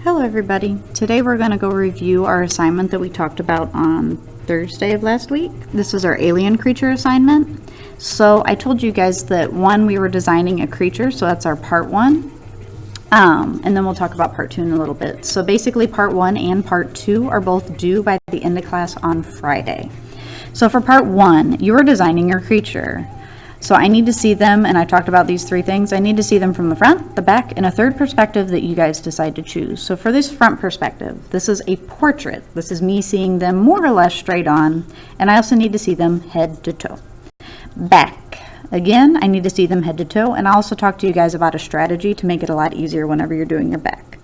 Hello everybody. Today we're going to go review our assignment that we talked about on Thursday of last week. This is our alien creature assignment. So I told you guys that we were designing a creature, so that's our part 1. And then we'll talk about part 2 in a little bit. So basically part 1 and part 2 are both due by the end of class on Friday. So for part 1, you are designing your creature. So I need to see them, and I talked about these 3 things. I need to see them from the front, the back, and a third perspective that you guys decide to choose. So for this front perspective, this is a portrait. This is me seeing them more or less straight on, and I also need to see them head to toe. Back. Again, I need to see them head to toe, and I'll also talk to you guys about a strategy to make it a lot easier whenever you're doing your back.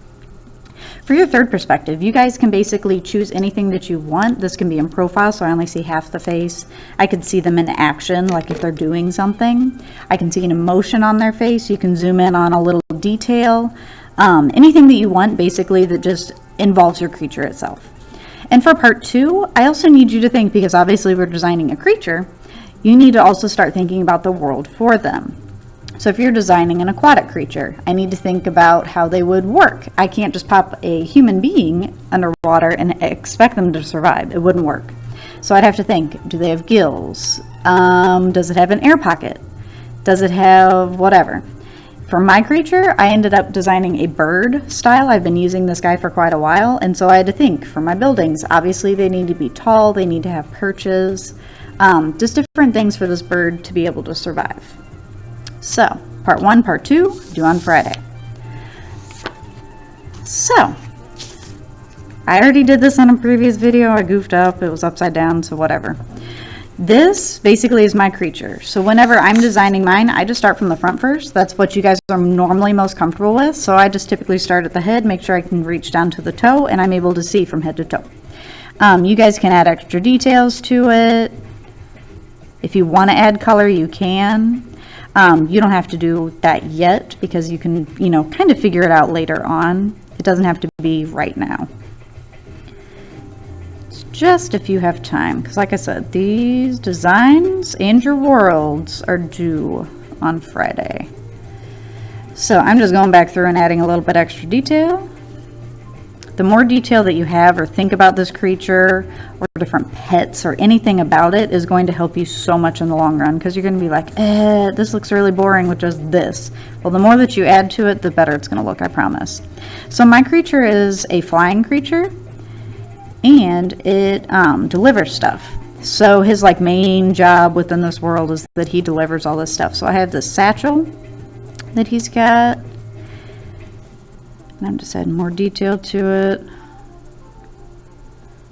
For your third perspective, you guys can basically choose anything that you want. This can be in profile, so I only see half the face. I could see them in action, like if they're doing something. I can see an emotion on their face. You can zoom in on a little detail. Anything that you want, basically, that just involves your creature itself. And for part 2, I also need you to think, because obviously we're designing a creature, you need to also start thinking about the world for them. So if you're designing an aquatic creature, I need to think about how they would work. I can't just pop a human being underwater and expect them to survive. It wouldn't work. So I'd have to think, do they have gills? Does it have an air pocket? Does it have whatever? For my creature, I ended up designing a bird style. I've been using this guy for quite a while, and so I had to think for my buildings. Obviously, they need to be tall. They need to have perches. Just different things for this bird to be able to survive. So, part 1, part 2, due on Friday. So, I already did this on a previous video. I goofed up. It was upside down, so whatever. This basically is my creature. So whenever I'm designing mine, I just start from the front first. That's what you guys are normally most comfortable with. So I just typically start at the head, make sure I can reach down to the toe, and I'm able to see from head to toe. You guys can add extra details to it. If you want to add color, you can. You don't have to do that yet because you can, kind of figure it out later on. It doesn't have to be right now. It's just if you have time, because like I said, these designs and your worlds are due on Friday. So I'm just going back through and adding a little bit extra detail. The more detail that you have or think about this creature or different pets or anything about it is going to help you so much in the long run, because you're going to be like, this looks really boring with just this. Well, the more that you add to it, the better it's going to look, I promise. So my creature is a flying creature, and it delivers stuff. So his main job within this world is that he delivers all this stuff. So I have this satchel that he's got. And I'm just adding more detail to it.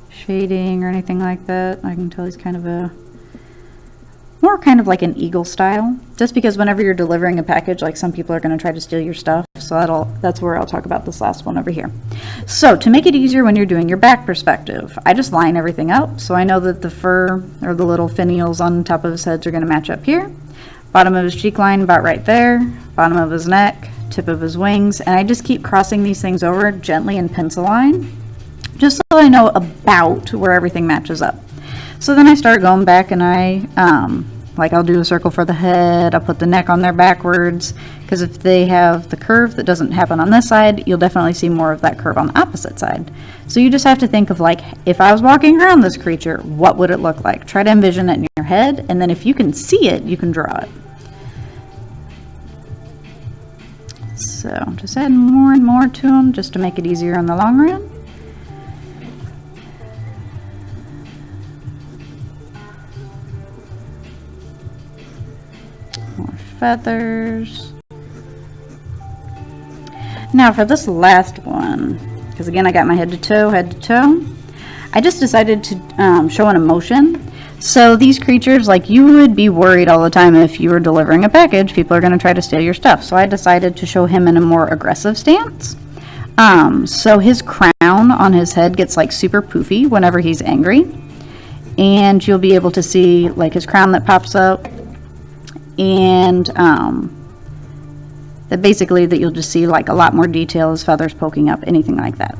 Shading or anything like that. I can tell he's more kind of like an eagle style. Just because whenever you're delivering a package, some people are going to try to steal your stuff. So that's where I'll talk about this last one over here. So to make it easier when you're doing your back perspective, I just line everything up. So I know that the fur or the little finials on top of his heads are going to match up here. Bottom of his cheek line about right there. Bottom of his neck. Tip of his wings, and I just keep crossing these things over gently in pencil line just so I know about where everything matches up. So then I start going back, and I'll do a circle for the head. I'll put the neck on there backwards, because if they have the curve that doesn't happen on this side, you'll definitely see more of that curve on the opposite side. So you just have to think of if I was walking around this creature, what would it look like? Try to envision it in your head, and then if you can see it, you can draw it. So just add more and more to them just to make it easier in the long run. More feathers. Now for this last one, because again I got my head to toe, I just decided to show an emotion. So these creatures, you would be worried all the time if you were delivering a package, people are going to try to steal your stuff. So I decided to show him in a more aggressive stance. So his crown on his head gets super poofy whenever he's angry. And you'll be able to see his crown that pops up. And that basically that you'll just see a lot more detail, his feathers poking up, anything like that.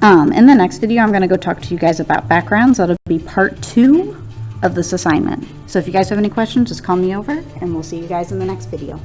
In the next video, I'm going to go talk to you guys about backgrounds. That'll be part 2 of this assignment. So if you guys have any questions, just call me over, and we'll see you guys in the next video.